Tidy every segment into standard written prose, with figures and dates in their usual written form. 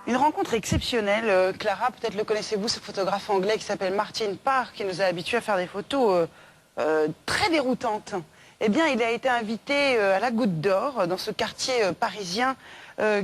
Une rencontre exceptionnelle. Clara, peut-être le connaissez-vous, ce photographe anglais qui s'appelle Martin Parr, qui nous a habitués à faire des photos très déroutantes. Eh bien, il a été invité à la Goutte d'Or, dans ce quartier parisien,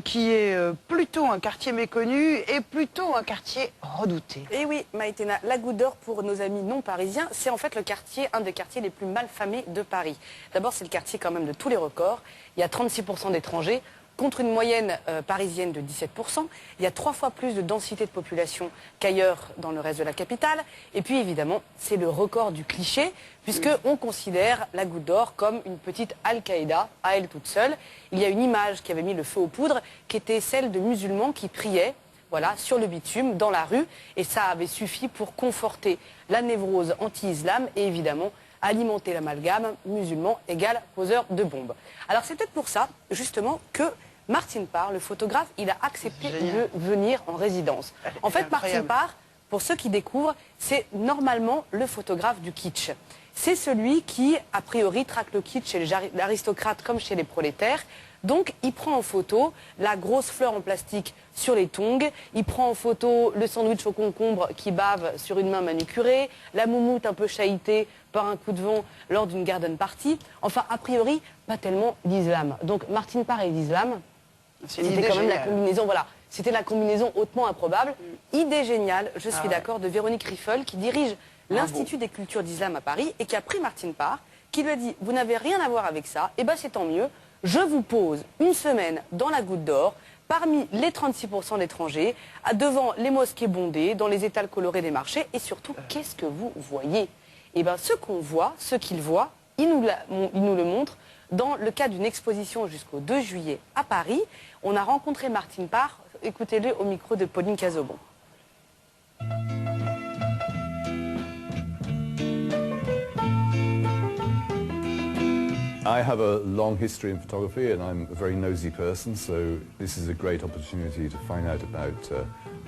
qui est plutôt un quartier méconnu et plutôt un quartier redouté. Et oui, Maïtena, la Goutte d'Or, pour nos amis non parisiens, c'est en fait le quartier, un des quartiers les plus mal famés de Paris. D'abord, c'est le quartier quand même de tous les records. Il y a 36% d'étrangers, contre une moyenne parisienne de 17%. Il y a 3 fois plus de densité de population qu'ailleurs dans le reste de la capitale. Et puis évidemment, c'est le record du cliché, puisqu'on considère la Goutte d'Or comme une petite Al-Qaïda, à elle toute seule. Il y a une image qui avait mis le feu aux poudres, qui était celle de musulmans qui priaient, voilà, sur le bitume, dans la rue. Et ça avait suffi pour conforter la névrose anti-islam et évidemment alimenter l'amalgame musulman égale poseur de bombes. Alors c'est peut-être pour ça, justement, que Martin Parr, le photographe, il a accepté de venir en résidence. En fait, Martin Parr, pour ceux qui découvrent, c'est normalement le photographe du kitsch. C'est celui qui, a priori, traque le kitsch chez les aristocrates comme chez les prolétaires. Donc, il prend en photo la grosse fleur en plastique sur les tongs, il prend en photo le sandwich au concombre qui bave sur une main manucurée, la moumoute un peu chahutée par un coup de vent lors d'une garden party. Enfin, a priori, pas tellement l'islam. Donc, Martin Parr et l'islam, c'était quand même la combinaison, voilà. C'était la combinaison hautement improbable. Idée géniale, je suis d'accord, de Véronique Riffel, qui dirige l'Institut des cultures d'islam à Paris et qui a pris Martin Parr, qui lui a dit, vous n'avez rien à voir avec ça, et ben c'est tant mieux. Je vous pose une semaine dans la Goutte d'Or, parmi les 36% d'étrangers, devant les mosquées bondées, dans les étals colorés des marchés, et surtout, qu'est-ce que vous voyez? Eh bien, ce qu'on voit, ce qu'il voit, il nous le montre dans le cadre d'une exposition jusqu'au 2 juillet à Paris. On a rencontré Martin Parr, écoutez-le au micro de Pauline Cazobon. I have a long history in photography and I'm a very nosy person, so this is a great opportunity to find out about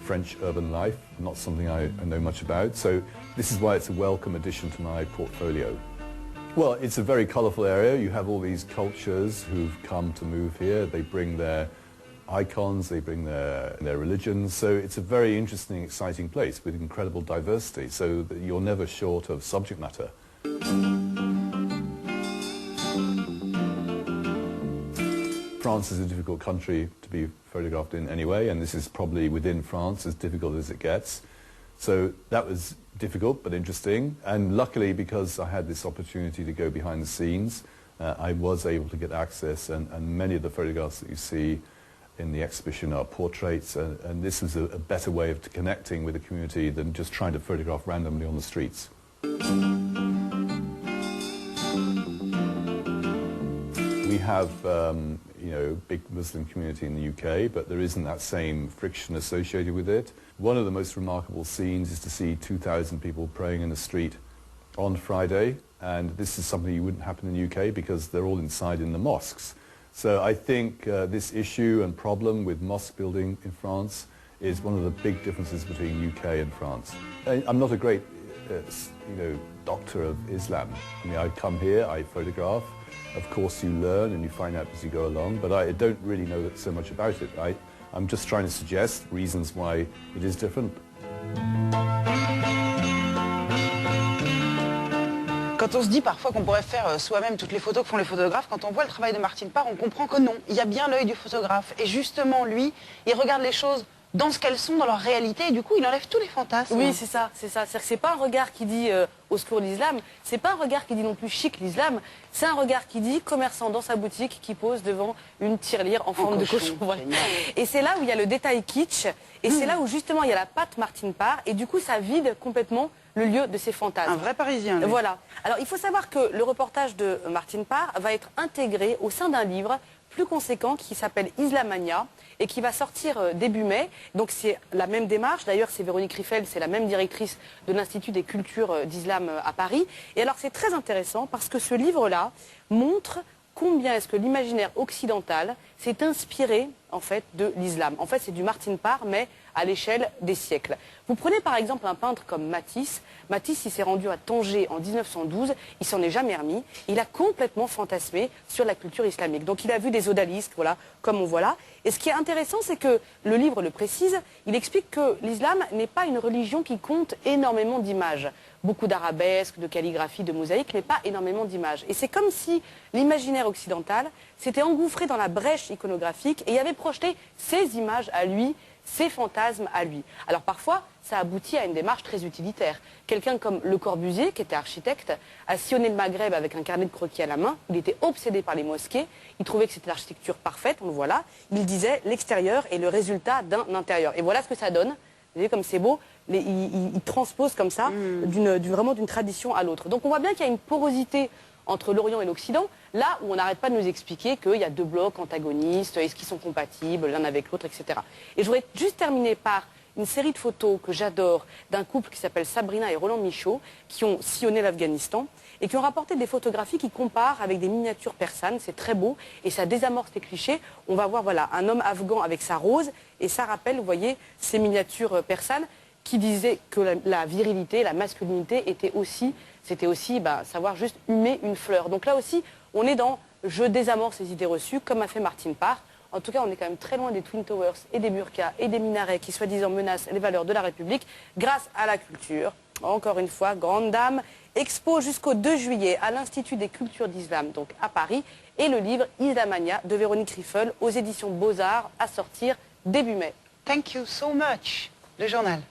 French urban life, not something I know much about, so this is why it's a welcome addition to my portfolio. Well, it's a very colourful area. You have all these cultures who've come to move here. They bring their icons, they bring their religions, so it's a very interesting, exciting place with incredible diversity, so that you're never short of subject matter. France is a difficult country to be photographed in anyway, and this is probably within France as difficult as it gets. So that was difficult but interesting, and luckily because I had this opportunity to go behind the scenes, I was able to get access, and many of the photographs that you see in the exhibition are portraits, and this was a better way of connecting with the community than just trying to photograph randomly on the streets. We have you know, big Muslim community in the UK, but there isn't that same friction associated with it. One of the most remarkable scenes is to see 2,000 people praying in the street on Friday, and this is something that wouldn't happen in the UK because they're all inside in the mosques. So I think this issue and problem with mosque building in France is one of the big differences between UK and France. I'm not a great you know, doctor of Islam. I mean, I come here, I photograph. Of course you learn and you find out as you go along, but I don't really know so much about it. I'm just trying to suggest reasons why it is different. Quand on se dit parfois qu'on pourrait faire soi-même toutes les photos que font les photographes, quand on voit le travail de Martin Parr, on comprend que non, il y a bien l'œil du photographe. Et justement, lui, il regarde les choses dans ce qu'elles sont, dans leur réalité, et du coup, il enlève tous les fantasmes. Oui, c'est ça, c'est ça. C'est pas un regard qui dit au secours l'islam, c'est pas un regard qui dit non plus chic l'islam, c'est un regard qui dit commerçant dans sa boutique qui pose devant une tirelire en forme de cochon. Voilà. Et c'est là où il y a le détail kitsch, et c'est là où justement il y a la patte Martin Parr, et du coup ça vide complètement le lieu de ses fantasmes. Un vrai Parisien, lui. Voilà. Alors il faut savoir que le reportage de Martin Parr va être intégré au sein d'un livre plus conséquent qui s'appelle Islamania et qui va sortir début mai. Donc c'est la même démarche. D'ailleurs, c'est Véronique Riffel, c'est la même directrice de l'Institut des cultures d'islam à Paris. Et alors c'est très intéressant parce que ce livre-là montre combien est-ce que l'imaginaire occidental s'est inspiré en fait, de l'islam. En fait, c'est du Martin Parr, mais à l'échelle des siècles. Vous prenez par exemple un peintre comme Matisse. Matisse, il s'est rendu à Tanger en 1912, il s'en est jamais remis. Il a complètement fantasmé sur la culture islamique. Donc il a vu des odalisques, voilà, comme on voit là. Et ce qui est intéressant, c'est que le livre le précise, il explique que l'islam n'est pas une religion qui compte énormément d'images. Beaucoup d'arabesques, de calligraphie, de mosaïques, mais pas énormément d'images. Et c'est comme si l'imaginaire occidental s'était engouffré dans la brèche iconographique et y avait projeté ses images à lui, ses fantasmes à lui. Alors parfois, ça aboutit à une démarche très utilitaire. Quelqu'un comme Le Corbusier, qui était architecte, a sillonné le Maghreb avec un carnet de croquis à la main. Il était obsédé par les mosquées. Il trouvait que c'était l'architecture parfaite, on le voit là. Il disait l'extérieur est le résultat d'un intérieur. Et voilà ce que ça donne. Vous voyez comme c'est beau. Il transpose comme ça, vraiment d'une tradition à l'autre. Donc on voit bien qu'il y a une porosité entre l'Orient et l'Occident, là où on n'arrête pas de nous expliquer qu'il y a deux blocs antagonistes, est-ce qu'ils sont compatibles l'un avec l'autre, etc. Et je voudrais juste terminer par une série de photos que j'adore d'un couple qui s'appelle Sabrina et Roland Michaud, qui ont sillonné l'Afghanistan et qui ont rapporté des photographies qui comparent avec des miniatures persanes. C'est très beau et ça désamorce les clichés. On va voir voilà, un homme afghan avec sa rose et ça rappelle, vous voyez, ces miniatures persanes qui disaient que la virilité, la masculinité c'était aussi savoir juste humer une fleur. Donc là aussi, on est dans je désamorce ces idées reçues, comme a fait Martin Parr. En tout cas, on est quand même très loin des Twin Towers et des burqas et des minarets qui, soi-disant, menacent les valeurs de la République grâce à la culture. Encore une fois, grande dame, expo jusqu'au 2 juillet à l'Institut des cultures d'Islam, donc à Paris, et le livre Islamania de Véronique Riffel aux éditions Beaux-Arts à sortir début mai. Thank you so much. Le journal.